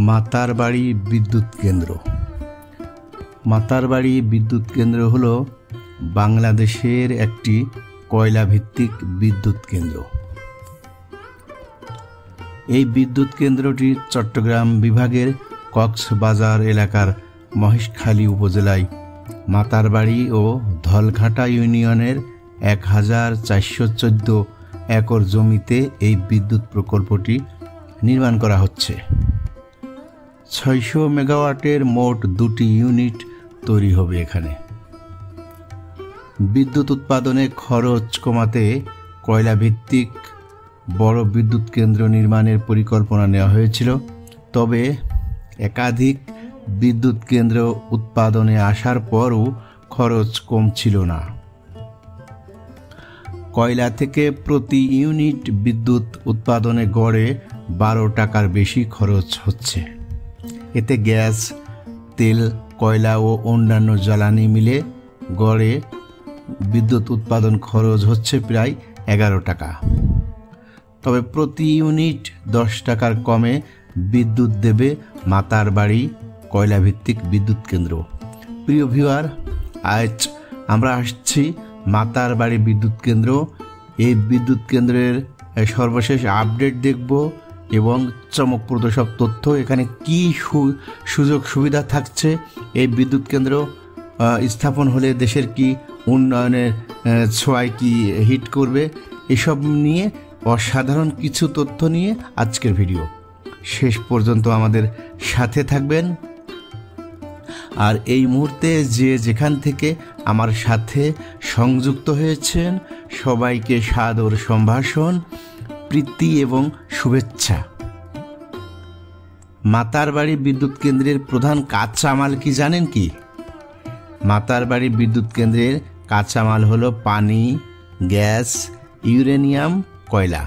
মাতারবাড়ি বিদ্যুৎ কেন্দ্র। মাতারবাড়ি বিদ্যুৎ কেন্দ্র হলো বাংলাদেশের একটি কয়লা ভিত্তিক বিদ্যুৎ কেন্দ্র। এই বিদ্যুৎ কেন্দ্রটি চট্টগ্রাম বিভাগের কক্সবাজার এলাকার মহেশখালী উপজেলায় মাতারবাড়ি ও ধলঘাটা ইউনিয়নের 1414 একর জমিতে এই বিদ্যুৎ প্রকল্পটি নির্মাণ করা হচ্ছে। 600 মেগাওয়াটের মোট 2টি ইউনিট তৈরি হবে এখানে। বিদ্যুৎ উৎপাদনে খরচ কমাতে কয়লা ভিত্তিক বড় বিদ্যুৎ কেন্দ্র নির্মাণের পরিকল্পনা নেওয়া হয়েছিল, তবে একাধিক বিদ্যুৎ কেন্দ্র উৎপাদনে আসার পরও খরচ কম ছিল না। কয়লা থেকে প্রতি ইউনিট বিদ্যুৎ উৎপাদনে গড়ে 12 টাকার বেশি খরচ হচ্ছে। এতে গ্যাস, তেল, কয়লা ও অন্যান্য জ্বালানি মিলে গড়ে বিদ্যুৎ উৎপাদন খরচ হচ্ছে প্রায় 11 টাকা। তবে প্রতি ইউনিট 10 টাকার কমে বিদ্যুৎ দেবে মাতারবাড়ি কয়লা ভিত্তিক বিদ্যুৎ কেন্দ্র। প্রিয় ভিউয়ার, আজ আমরা আসছি মাতারবাড়ি বিদ্যুৎ কেন্দ্র। এই বিদ্যুৎ কেন্দ্রের সর্বশেষ আপডেট দেখব এবং চমকপ্রদ সব তথ্য, এখানে কি সুযোগ সুবিধা থাকছে, এই বিদ্যুৎ কেন্দ্র স্থাপন হলে দেশের কি উন্নয়নের ছোঁয়ায় কি হিট করবে, এসব নিয়ে অসাধারণ কিছু তথ্য নিয়ে আজকের ভিডিও। শেষ পর্যন্ত আমাদের সাথে থাকবেন। আর এই মুহূর্তে যেখান থেকে আমার সাথে সংযুক্ত হয়েছেন সবাইকে সাদর সম্ভাষণ, প্রীতি এবং শুভেচ্ছা। মাতারবাড়ি বিদ্যুৎ কেন্দ্রের প্রধান কাঁচামাল কি জানেন কি? মাতারবাড়ি বিদ্যুৎ কেন্দ্রের কাঁচামাল হলো পানি, গ্যাস, ইউরেনিয়াম, কয়লা।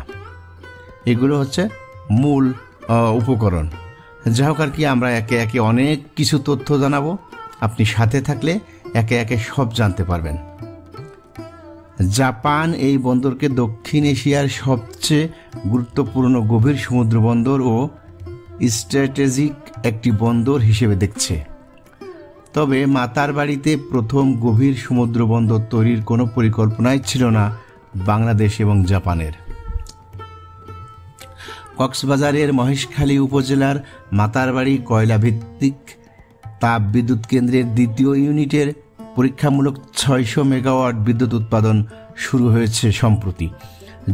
এগুলো হচ্ছে মূল উপকরণ। যা হোক আর কি, আমরা একে একে অনেক কিছু তথ্য জানাবো। আপনি সাথে থাকলে একে একে সব জানতে পারবেন। জাপান এই বন্দরকে দক্ষিণ এশিয়ার সবচেয়ে গুরুত্বপূর্ণ গভীর সমুদ্র বন্দর ও স্ট্র্যাটেজিক একটি বন্দর হিসেবে দেখছে। তবে মাতারবাড়িতে প্রথম গভীর সমুদ্র বন্দর তৈরির কোনো পরিকল্পনাই ছিল না বাংলাদেশ এবং জাপানের। কক্সবাজারের মহেশখালী উপজেলার মাতারবাড়ি কয়লা ভিত্তিক তাপ বিদ্যুৎ কেন্দ্রের দ্বিতীয় ইউনিটের পরীক্ষামূলক 600 মেগাওয়াট বিদ্যুৎ উৎপাদন শুরু হয়েছে সম্প্রতি।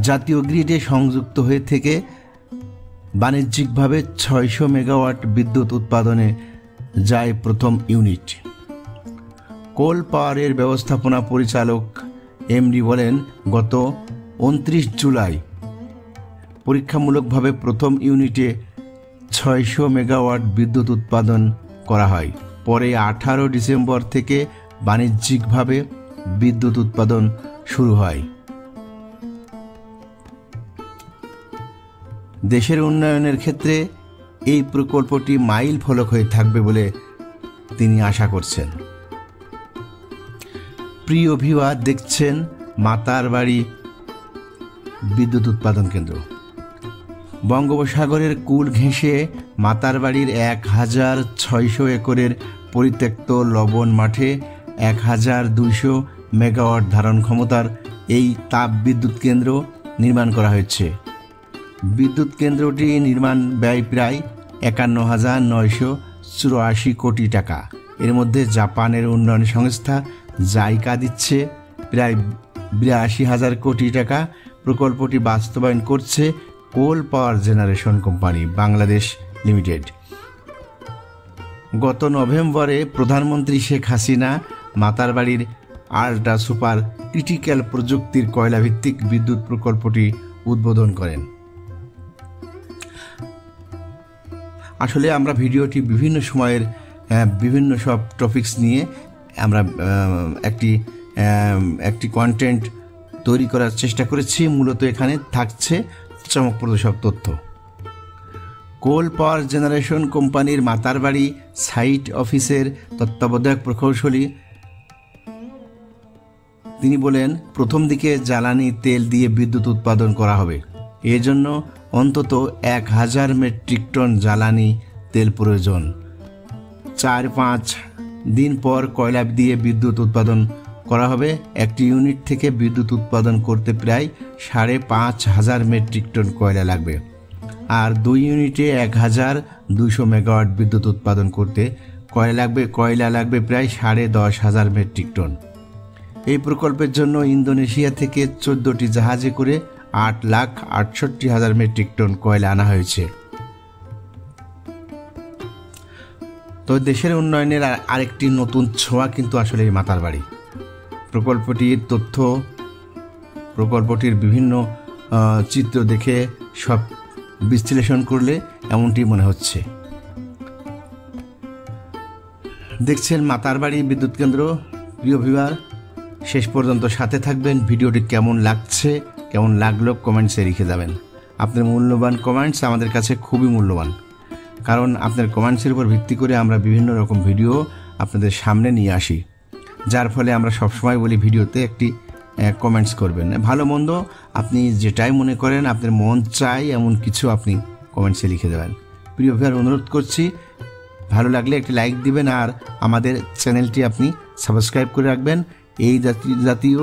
জাতীয় গ্রিডে সংযুক্ত হয়ে থেকে বাণিজ্যিকভাবে 600 মেগাওয়াট বিদ্যুৎ উৎপাদনে যায় প্রথম ইউনিট। কোল পাওয়ারের ব্যবস্থাপনা পরিচালক এমডি বলেন, গত 29 জুলাই পরীক্ষামূলকভাবে প্রথম ইউনিটে 600 মেগাওয়াট বিদ্যুৎ উৎপাদন করা হয়। পরে 18 ডিসেম্বর থেকে বাণিজ্যিকভাবে বিদ্যুৎ উৎপাদন শুরু হয়। দেশের উন্নয়নের ক্ষেত্রে এই প্রকল্পটি মাইল ফলক হয়ে থাকবে বলে তিনি আশা করছেন। প্রিয় ভিউয়ার, দেখছেন মাতারবাড়ি বিদ্যুৎ উৎপাদন কেন্দ্র। বঙ্গোপসাগরের কূল ঘেঁষে মাতারবাড়ির 1600 একরের পরিত্যক্ত লবণ মাঠে 1200 মেগাওয়াট ধারণ ক্ষমতার এই তাপ বিদ্যুৎ কেন্দ্র নির্মাণ করা হয়েছে। বিদ্যুৎ কেন্দ্রটি নির্মাণ ব্যয় প্রায় 51,984 কোটি টাকা। এর মধ্যে জাপানের উন্নয়ন সংস্থা জাইকা দিচ্ছে প্রায় 82,000 কোটি টাকা। প্রকল্পটি বাস্তবায়ন করছে coal power generation company Bangladesh limited. গত নভেম্বরে প্রধানমন্ত্রী শেখ হাসিনা মাতারবাড়ির আল্ট্রা সুপার ক্রিটিক্যাল প্রযুক্তির কয়লা ভিত্তিক বিদ্যুৎ প্রকল্পটি উদ্বোধন করেন। আসলে আমরা ভিডিওটি বিভিন্ন সময়ের বিভিন্ন সব টপিকস নিয়ে আমরা একটি কন্টেন্ট তৈরি করার চেষ্টা করেছি। মূলত এখানে থাকছে চমকপ্রদ সব তথ্য। কোল পাওয়ার জেনারেশন কোম্পানির মাতারবাড়ি সাইট অফিসের তত্ত্বাবধায়ক প্রকৌশলী তিনি বলেন, প্রথম দিকে জ্বালানি তেল দিয়ে বিদ্যুৎ উৎপাদন করা হবে। এজন্য অন্তত 1000 মেট্রিক টন জ্বালানি তেল প্রয়োজন। 4-5 দিন পর কয়লা দিয়ে বিদ্যুৎ উৎপাদন করা হবে। একটি ইউনিট থেকে বিদ্যুৎ উৎপাদন করতে প্রায় 5,500 মেট্রিক টন কয়লা লাগবে, আর 2 ইউনিটে 1,200 মেগাওয়াট বিদ্যুৎ উৎপাদন করতে কয়লা লাগবে প্রায় 10,500 মেট্রিক টন। এই প্রকল্পের জন্য ইন্দোনেশিয়া থেকে 14টি জাহাজে করে 8,68,000 মেট্রিক টন কয়লা আনা হয়েছে। তো দেশের উন্নয়নের আরেকটি নতুন ছোঁয়া কিন্তু আসলে এই মাতারবাড়ি প্রকল্পটির তথ্য, প্রকল্পটির বিভিন্ন চিত্র দেখে সব বিশ্লেষণ করলে এমনটি মনে হচ্ছে। দেখছেন মাতারবাড়ি বিদ্যুৎ কেন্দ্র। প্রিয় ভিউয়ার, শেষ পর্যন্ত সাথে থাকবেন। ভিডিওটি কেমন লাগছে, কেমন লাগলো কমেন্টসে লিখে যাবেন। আপনার মূল্যবান কমেন্টস আমাদের কাছে খুবই মূল্যবান, কারণ আপনার কমেন্টসের উপর ভিত্তি করে আমরা বিভিন্ন রকম ভিডিও আপনাদের সামনে নিয়ে আসি, যার ফলে আমরা সবসময় বলি ভিডিওতে একটি কমেন্টস করবেন। ভালো মন্দ আপনি যেটাই মনে করেন, আপনার মন চাই এমন কিছু আপনি কমেন্টসে লিখে দেবেন। প্রিয় ভিউয়ার, অনুরোধ করছি ভালো লাগলে একটি লাইক দিবেন, আর আমাদের চ্যানেলটি আপনি সাবস্ক্রাইব করে রাখবেন। এই জাতীয়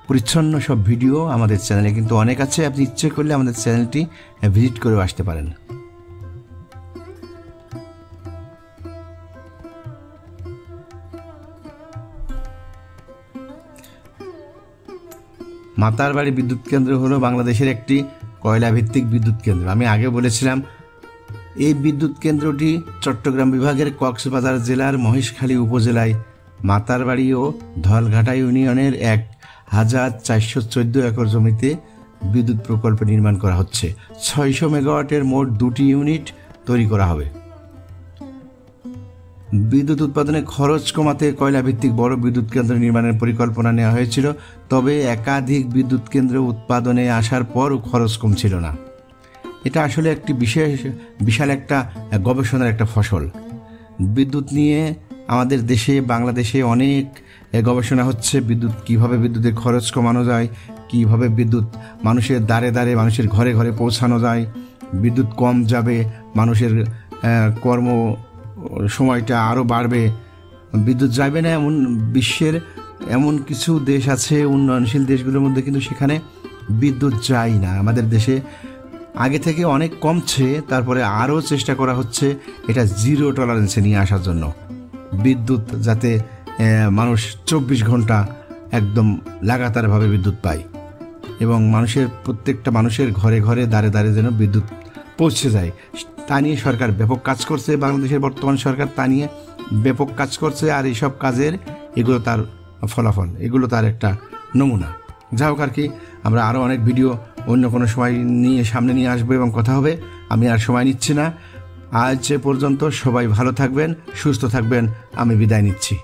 পরিচ্ছন্ন সব ভিডিও আমাদের চ্যানেলে কিন্তু অনেক আছে, আপনি ইচ্ছে করলে আমাদের চ্যানেলটি ভিজিট করেও আসতে পারেন। মাতারবাড়ি বিদ্যুৎ কেন্দ্র হলো বাংলাদেশের একটি কয়লা ভিত্তিক বিদ্যুৎ কেন্দ্র। আমি আগে বলেছিলাম এই বিদ্যুৎ কেন্দ্রটি চট্টগ্রাম বিভাগের কক্সবাজার জেলার মহেশখালী উপজেলায় মাতারবাড়ি ও ধলঘাটা ইউনিয়নের 1,414 একর জমিতে বিদ্যুৎ প্রকল্প নির্মাণ করা হচ্ছে। 600 মেগাওয়াটের মোট 2টি ইউনিট তৈরি করা হবে। বিদ্যুৎ উৎপাদনে খরচ কমাতে কয়লা ভিত্তিক বড় বিদ্যুৎ কেন্দ্র নির্মাণের পরিকল্পনা নেওয়া হয়েছিল, তবে একাধিক বিদ্যুৎ কেন্দ্র উৎপাদনে আসার পরও খরচ কমছিল না। এটা আসলে একটি বিশাল একটা গবেষণার একটা ফসল। বিদ্যুৎ নিয়ে আমাদের দেশে, বাংলাদেশে অনেক গবেষণা হচ্ছে। কিভাবে বিদ্যুতের খরচ কমানো যায়, কিভাবে বিদ্যুৎ মানুষের দ্বারে দ্বারে, মানুষের ঘরে ঘরে পৌঁছানো যায়, বিদ্যুৎ কম যাবে, মানুষের কর্ম সময়টা আরও বাড়বে, বিদ্যুৎ যাবে না এমন বিশ্বের এমন কিছু দেশ আছে, উন্নয়নশীল দেশগুলোর মধ্যে, কিন্তু সেখানে বিদ্যুৎ যায় না। আমাদের দেশে আগে থেকে অনেক কমছে, তারপরে আরও চেষ্টা করা হচ্ছে এটা 0 টলারেন্সে নিয়ে আসার জন্য। বিদ্যুৎ যাতে মানুষ 24 ঘন্টা একদম লাগাতারভাবে বিদ্যুৎ পায়, এবং প্রত্যেকটা মানুষের ঘরে ঘরে দ্বারে দ্বারে যেন বিদ্যুৎ পৌঁছে যায়, তা নিয়ে সরকার ব্যাপক কাজ করছে। বাংলাদেশের বর্তমান সরকার তা নিয়ে ব্যাপক কাজ করছে, আর এইসব কাজের এগুলো তার ফলাফল, এগুলো তার একটা নমুনা। যা হোক আর কি, আমরা আরও অনেক ভিডিও অন্য কোনো সময় সামনে নিয়ে আসবো এবং কথা হবে। আমি আর সময় নিচ্ছি না। আজ পর্যন্ত সবাই ভালো থাকবেন, সুস্থ থাকবেন। আমি বিদায় নিচ্ছি।